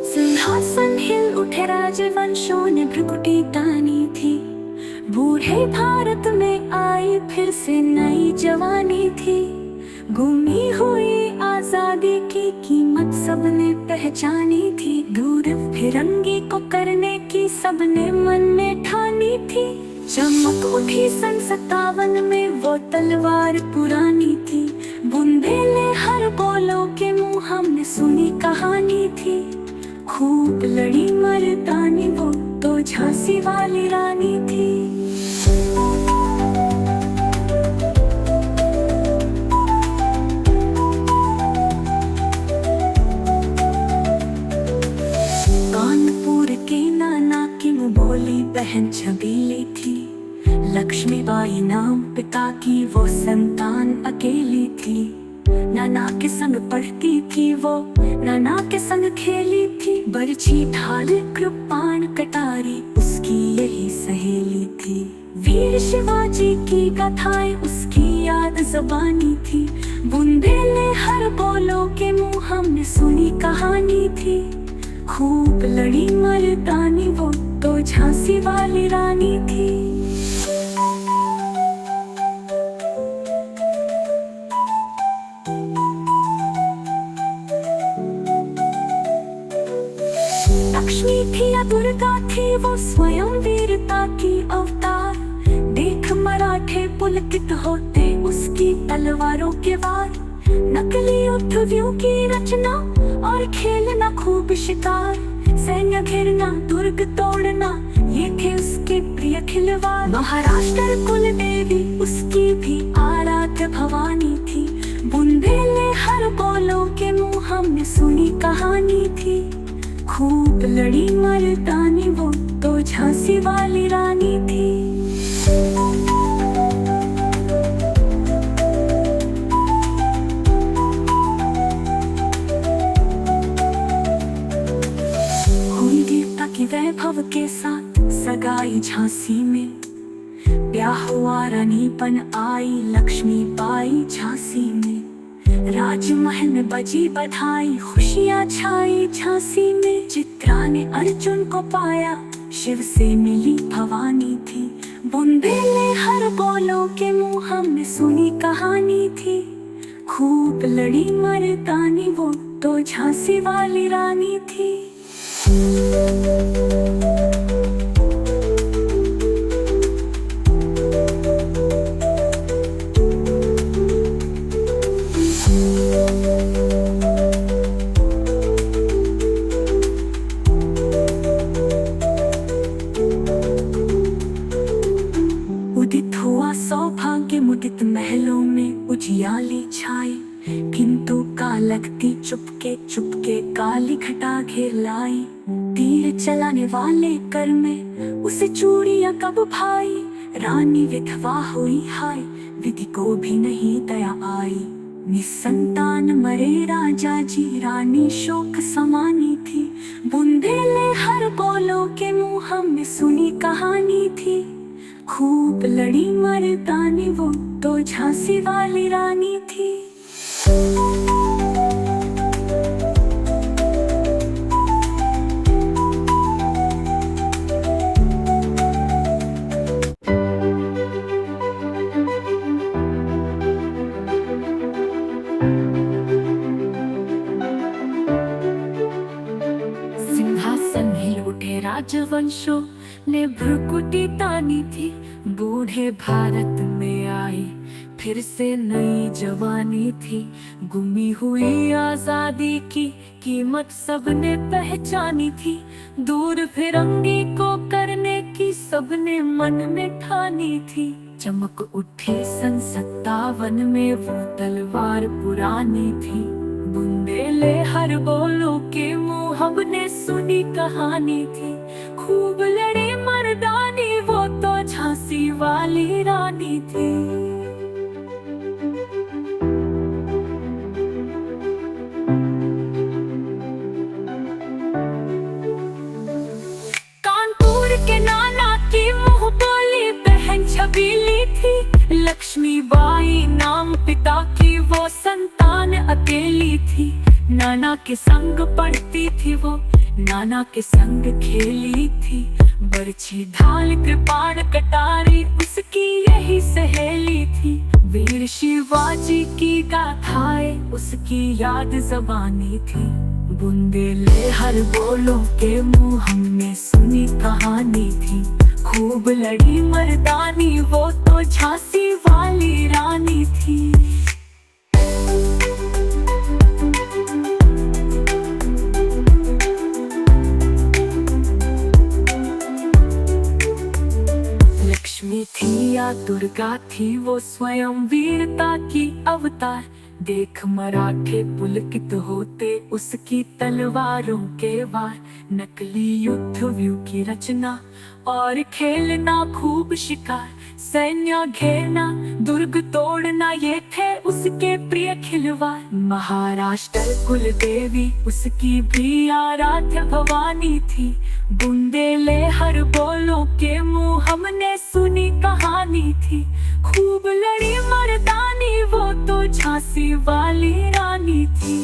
सिंहासन हिल उठे, राजवंशों ने भ्रुकुटी तानी थी। बूढ़े भारत में आई फिर से नई जवानी थी। गुमी हुई आजादी की कीमत सबने पहचानी थी। दूर फिरंगी को करने की सबने मन में ठानी थी। चमक उठी सन 57 में वो तलवार पुरानी थी। बुंदेले हर बोलों के मुंह हमने सुनी कहानी थी। खूब लड़ी मर्दानी वो तो झांसी वाली रानी थी। कानपुर के नाना की बोली बहन छबीली थी। लक्ष्मीबाई नाम पिता की वो संतान अकेली थी। नाना के संग पढ़ती थी वो, नाना के संग खेली थी। बरछी ढाल कृपाण कटारी उसकी यही सहेली थी। वीर शिवाजी की गाथाएं उसकी याद ज़बानी थी। बुंदेले हर बोलों के मुंह हमने सुनी कहानी थी। खूब लड़ी मर्दानी वो तो झांसी वाली रानी थी। लक्ष्मी थी या दुर्गा थी वो स्वयं वीरता की अवतार। देख मराठे पुलकित होते उसकी तलवारों के वार। नकली युद्धवियों की रचना और खेलना खूब शिकार। सैन्य घेरना दुर्ग तोड़ना ये थे उसके प्रिय खिलवाड़। महाराष्ट्र कुल देवी उसकी भी आराध्य भवानी थी। बुंदेले हर बोलों के मुंह हमने सुनी कहानी थी। खूब लड़ी मर्दानी वो तो झांसी वाली रानी थी। हुई वीरता की वैभव के साथ सगाई झांसी में। ब्याह हुआ रानीपन आई लक्ष्मीबाई झांसी में। राजमहल में बजी बधाई खुशियाँ छाई झांसी में। चित्रा ने अर्जुन को पाया शिव से मिली भवानी थी। बुंदेले हर बोलों के मुंह हमने सुनी कहानी थी। खूब लड़ी मर्दानी वो तो झांसी वाली रानी थी। उदित हुआ सौभाग्य मुदित महलों में उजियाली छाई। किंतु का लगती चुपके चुपके काली घटा घेर लाई। तीर चलाने वाले कर में उसे चूड़ियां कब भाई। रानी विधवा हुई हाय विधि को भी नहीं दया आई। निसंतान मरे राजा जी रानी शोक समानी थी। बुंदेले हर बोलों के मुंह हमने सुनी कहानी थी। खूब लड़ी मर्दानी वो तो झांसी वाली रानी थी। सिंहासन हिल उठे, राजवंशों ने भ्रुकुटी तानी थी। बूढ़े भारत में आई फिर से नई जवानी थी। गुमी हुई आजादी की कीमत सबने पहचानी थी। दूर फिरंगी को करने की सबने मन में ठानी थी। चमक उठी सन 57 में वो तलवार पुरानी थी। बुंदेले हर बोलों के मुंह हमने सुनी कहानी थी। खूब लड़े मर्दानी वो तो झांसी वाली रानी थी। कानपुर के नाना की मुंह बोली बहन लक्ष्मीबाई नाम पिता की वो संतान अकेली थी। नाना के संग पढ़ती थी वो, नाना के संग खेली थी। बरछी ढाल कृपाण कटारी उसकी यही सहेली थी। वीर शिवाजी की गाथाएं उसकी याद ज़बानी थी। बुंदेले हर बोलों के मुंह हमने सुनी कहानी थी। खूब लड़ी मर्दानी वो तो झांसी वाली रानी थी। लक्ष्मी थी या दुर्गा थी वो स्वयं वीरता की अवतार। देख मराठे पुलकित होते उसकी तलवारों के वार। नकली युद्ध व्यू की रचना और खेलना खूब शिकार। सैन्य घेरना दुर्ग तोड़ना ये थे उसके प्रिय खिलवाड़। महाराष्ट्र कुल देवी उसकी भी आराध्य भवानी थी। बुंदेले हर बोलों के मुंह हमने सुनी कहानी थी। खूब लड़ी मर्दानी वो तो झांसी वाली रानी थी।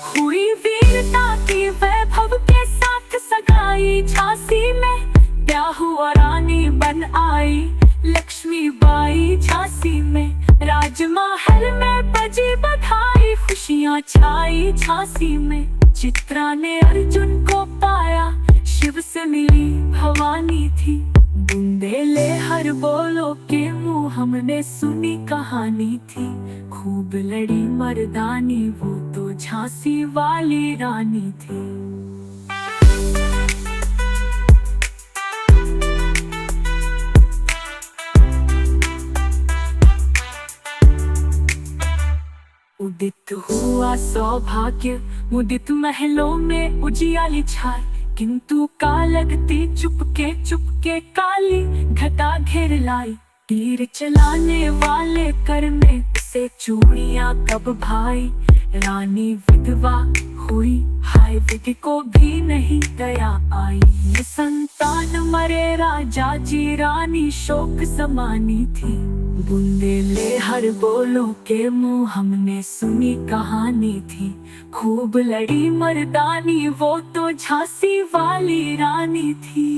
हुई वीरता की वैभव के साथ सगाई झांसी में। ब्याह हुआ रानी बन आई लक्ष्मीबाई झांसी में। राजमहल में बजी बधाई खुशियां छाई झांसी में। चित्रा ने अर्जुन को पाया शिव से मिली भवानी थी। बुंदेले हर बोलों के मुंह हमने सुनी कहानी थी। खूब लड़ी मर्दानी वो तो झांसी वाली रानी थी। उदित हुआ सौभाग्य मुदित महलों में उजियाली छाई। किंतु का लगती चुपके काली घटा घेर लाई। तीर चलाने वाले कर में से चूड़ियां कब भाई। रानी विधवा हुई हाय विधि को भी नहीं दया आई। संतान मरे राजा जी रानी शोक समानी थी। बुंदेले हर बोलों के मुंह हमने सुनी कहानी थी। खूब लड़ी मर्दानी वो तो झांसी वाली रानी थी।